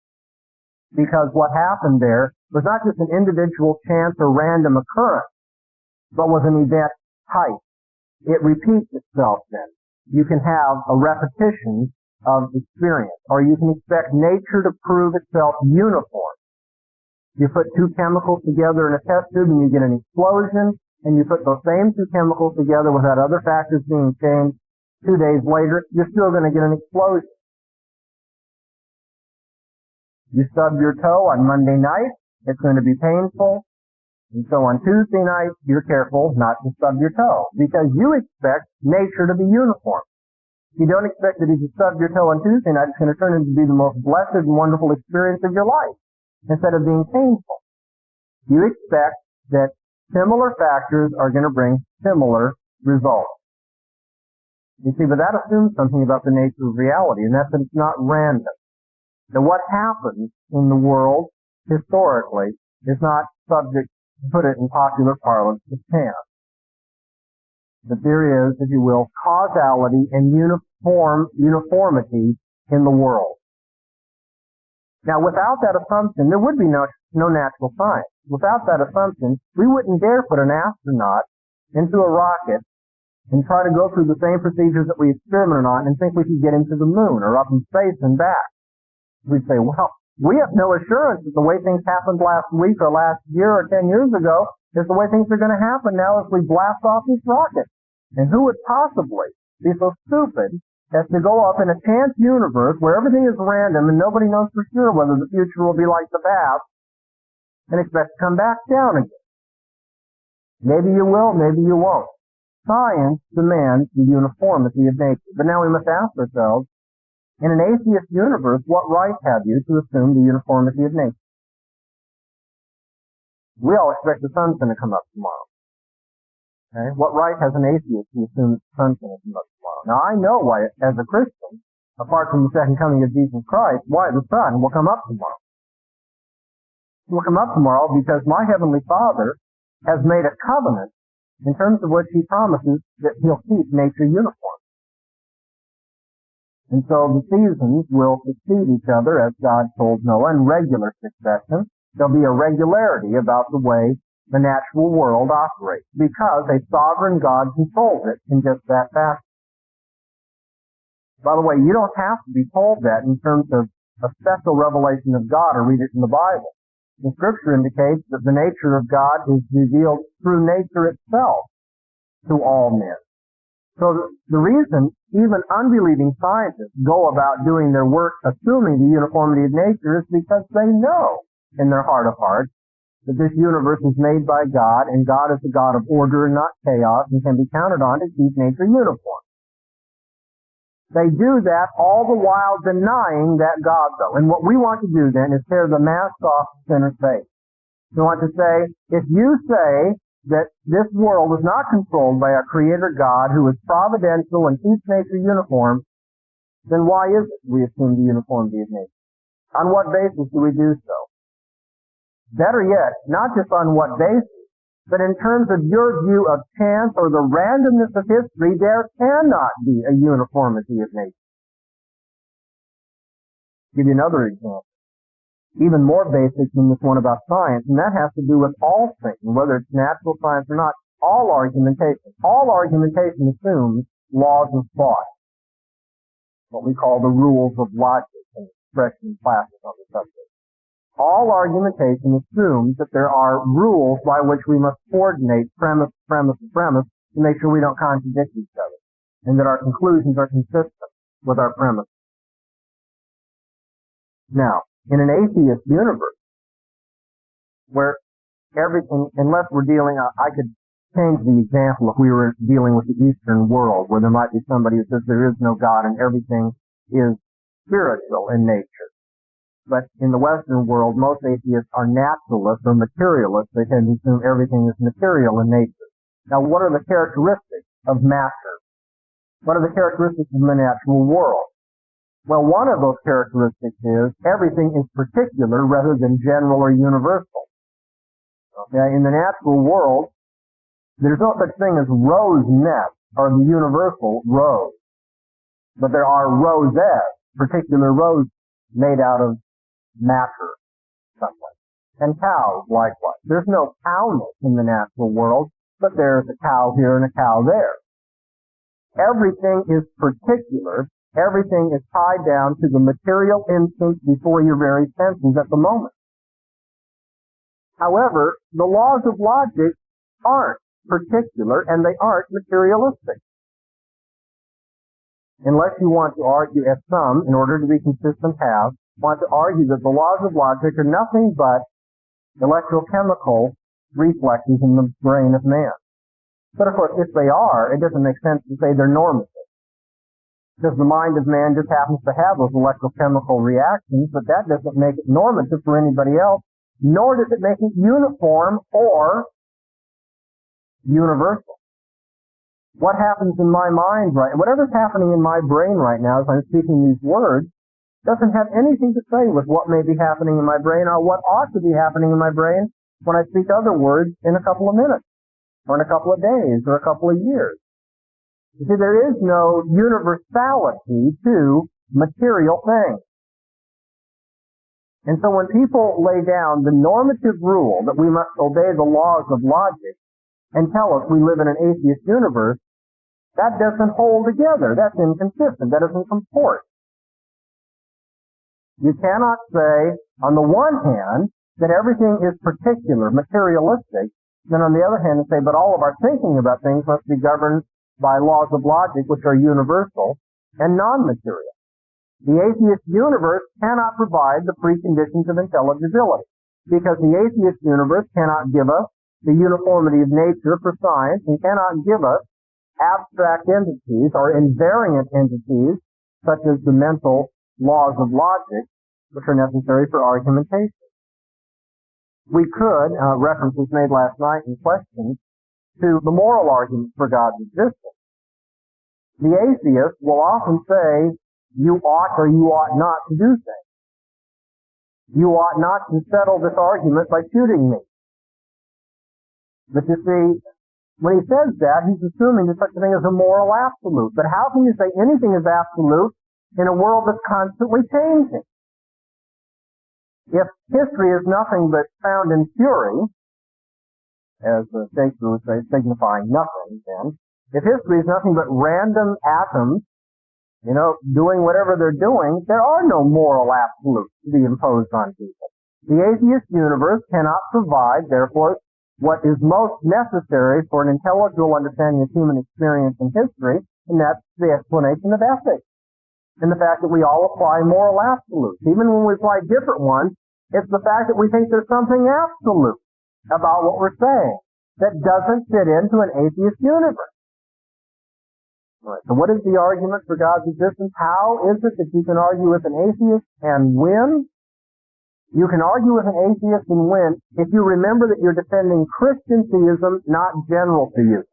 Because what happened there was not just an individual chance or random occurrence, but was an event type. It repeats itself then. You can have a repetition of experience, or you can expect nature to prove itself uniform. You put two chemicals together in a test tube and you get an explosion, and you put those same two chemicals together without other factors being changed. 2 days later, you're still going to get an explosion. You stub your toe on Monday night, it's going to be painful. And so on Tuesday night, you're careful not to stub your toe, because you expect nature to be uniform. You don't expect that if you stub your toe on Tuesday night, it's going to turn into be the most blessed and wonderful experience of your life, instead of being painful. You expect that similar factors are going to bring similar results. You see, but that assumes something about the nature of reality, and that's that it's not random. That what happens in the world, historically, is not subject, to put it in popular parlance, to chance. That there is, if you will, causality and uniformity in the world. Now, without that assumption, there would be no natural science. Without that assumption, we wouldn't dare put an astronaut into a rocket and try to go through the same procedures that we experimented on and think we could get into the moon or up in space and back. We'd say, well, we have no assurance that the way things happened last week or last year or 10 years ago is the way things are going to happen now as we blast off this rocket. And who would possibly be so stupid as to go up in a chance universe where everything is random and nobody knows for sure whether the future will be like the past and expect to come back down again? Maybe you will, maybe you won't. Science demands the uniformity of nature. But now we must ask ourselves, in an atheist universe, what right have you to assume the uniformity of nature? We all expect the sun's going to come up tomorrow. Okay? What right has an atheist to assume that the sun's going to come up tomorrow? Now, I know why, as a Christian, apart from the second coming of Jesus Christ, why the sun will come up tomorrow. It will come up tomorrow because my Heavenly Father has made a covenant in terms of which He promises that He'll keep nature uniform. And so the seasons will succeed each other, as God told Noah, in regular succession. There'll be a regularity about the way the natural world operates, because a sovereign God controls it in just that fashion. By the way, you don't have to be told that in terms of a special revelation of God or read it in the Bible. The Scripture indicates that the nature of God is revealed through nature itself to all men. So the reason even unbelieving scientists go about doing their work assuming the uniformity of nature is because they know in their heart of hearts that this universe is made by God, and God is a God of order and not chaos, and can be counted on to keep nature uniform. They do that all the while denying that God, though. And what we want to do then is tear the mask off the sinner's face. We want to say, if you say that this world is not controlled by a creator God who is providential and keeps nature uniform, then why is it we assume the uniformity of nature? On what basis do we do so? Better yet, not just on what basis, but in terms of your view of chance or the randomness of history, there cannot be a uniformity of nature. I'll give you another example, even more basic than this one about science, and that has to do with all things, whether it's natural science or not. All argumentation. All argumentation assumes laws of thought, what we call the rules of logic and expression classes on the subject. All argumentation assumes that there are rules by which we must coordinate premise to make sure we don't contradict each other, and that our conclusions are consistent with our premise. Now, in an atheist universe, where everything, unless we're dealing, I could change the example if we were dealing with the Eastern world, where there might be somebody who says there is no God and everything is spiritual in nature. But in the Western world, most atheists are naturalists or materialists. They tend to assume everything is material in nature. Now, what are the characteristics of matter? What are the characteristics of the natural world? Well, one of those characteristics is everything is particular rather than general or universal. Okay, in the natural world, there's no such thing as rose nest or the universal rose. But there are roses, particular roses made out of matter, somewhat. And cows, likewise. There's no cowness in the natural world, but there's a cow here and a cow there. Everything is particular. Everything is tied down to the material instinct before your very senses at the moment. However, the laws of logic aren't particular and they aren't materialistic. Unless you want to argue, as some, in order to be consistent, want to argue that the laws of logic are nothing but electrochemical reflexes in the brain of man. But of course, if they are, it doesn't make sense to say they're normative. Because the mind of man just happens to have those electrochemical reactions, but that doesn't make it normative for anybody else, nor does it make it uniform or universal. What happens in my mind whatever's happening in my brain right now as I'm speaking these words, doesn't have anything to say with what may be happening in my brain or what ought to be happening in my brain when I speak other words in a couple of minutes, or in a couple of days, or a couple of years. You see, there is no universality to material things. And so when people lay down the normative rule that we must obey the laws of logic, and tell us we live in an atheist universe, that doesn't hold together. That's inconsistent. That doesn't comport. You cannot say, on the one hand, that everything is particular, materialistic, then on the other hand, say, but all of our thinking about things must be governed by laws of logic, which are universal and non-material. The atheist universe cannot provide the preconditions of intelligibility, because the atheist universe cannot give us the uniformity of nature for science and cannot give us abstract entities or invariant entities such as the mental laws of logic, which are necessary for argumentation. We could, reference was made last night in questions, to the moral argument for God's existence. The atheist will often say, you ought or you ought not to do things. You ought not to settle this argument by shooting me. But you see, when he says that, he's assuming there's such a thing as a moral absolute. But how can you say anything is absolute in a world that's constantly changing? If history is nothing but found in fury, as Shakespeare would say, signifying nothing, then, if history is nothing but random atoms, doing whatever they're doing, there are no moral absolutes to be imposed on people. The atheist universe cannot provide, therefore, what is most necessary for an intelligible understanding of human experience and history, and that's the explanation of ethics. And the fact that we all apply moral absolutes. Even when we apply different ones, it's the fact that we think there's something absolute about what we're saying that doesn't fit into an atheist universe. Right. So what is the argument for God's existence? How is it that you can argue with an atheist and win? You can argue with an atheist and win if you remember that you're defending Christian theism, not general theism,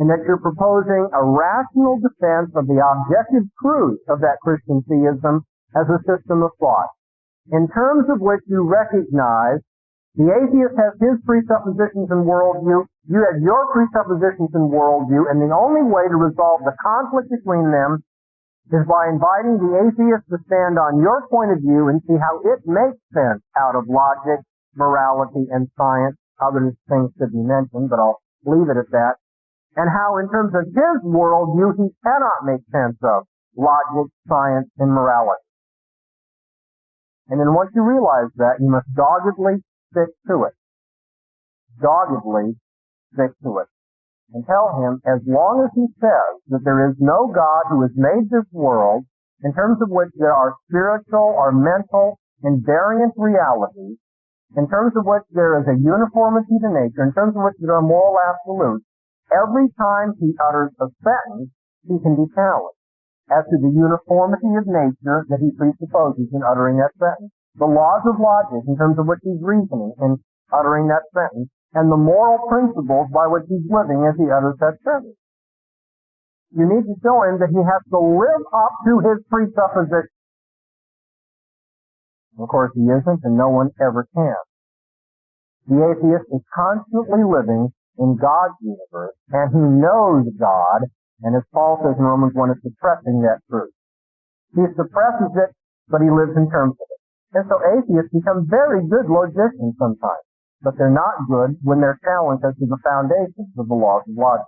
and that you're proposing a rational defense of the objective truth of that Christian theism as a system of thought, in terms of which you recognize the atheist has his presuppositions and worldview, you have your presuppositions and worldview, and the only way to resolve the conflict between them is by inviting the atheist to stand on your point of view and see how it makes sense out of logic, morality, and science. Other things could be mentioned, but I'll leave it at that. And how, in terms of his worldview, he cannot make sense of logic, science, and morality. And then once you realize that, you must doggedly stick to it. Doggedly stick to it. And tell him, as long as he says that there is no God who has made this world, in terms of which there are spiritual or mental invariant realities, in terms of which there is a uniformity to nature, in terms of which there are moral absolutes, every time he utters a sentence, he can be challenged as to the uniformity of nature that he presupposes in uttering that sentence. The laws of logic, in terms of which he's reasoning in uttering that sentence, and the moral principles by which he's living as he utters that sentence. You need to show him that he has to live up to his presupposition. Of course, he isn't, and no one ever can. The atheist is constantly living in God's universe, and he knows God, and as Paul says in Romans 1, is suppressing that truth. He suppresses it, but he lives in terms of it. And so atheists become very good logicians sometimes, but they're not good when they're challenged as to the foundations of the laws of logic.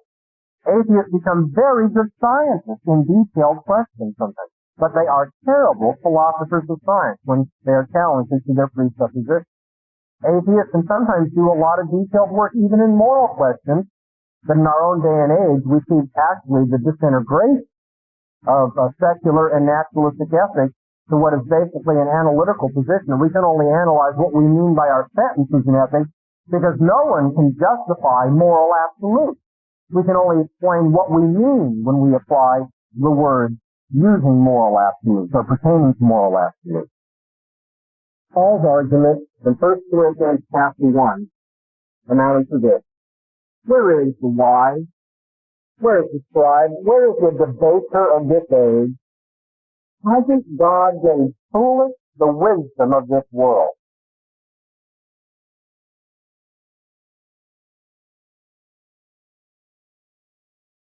Atheists become very good scientists in detailed questions sometimes, but they are terrible philosophers of science when they are challenged as to their presuppositions. Atheists can sometimes do a lot of detailed work even in moral questions, but in our own day and age we see actually the disintegration of secular and naturalistic ethics to what is basically an analytical position. We can only analyze what we mean by our sentences in ethics because no one can justify moral absolutes. We can only explain what we mean when we apply the word using moral absolutes or pertaining to moral absolutes. Paul's argument in 1 Corinthians chapter 1 amounted to this. Where is the wise? Where is the scribe? Where is the debater of this age? Hasn't God made foolish the wisdom of this world?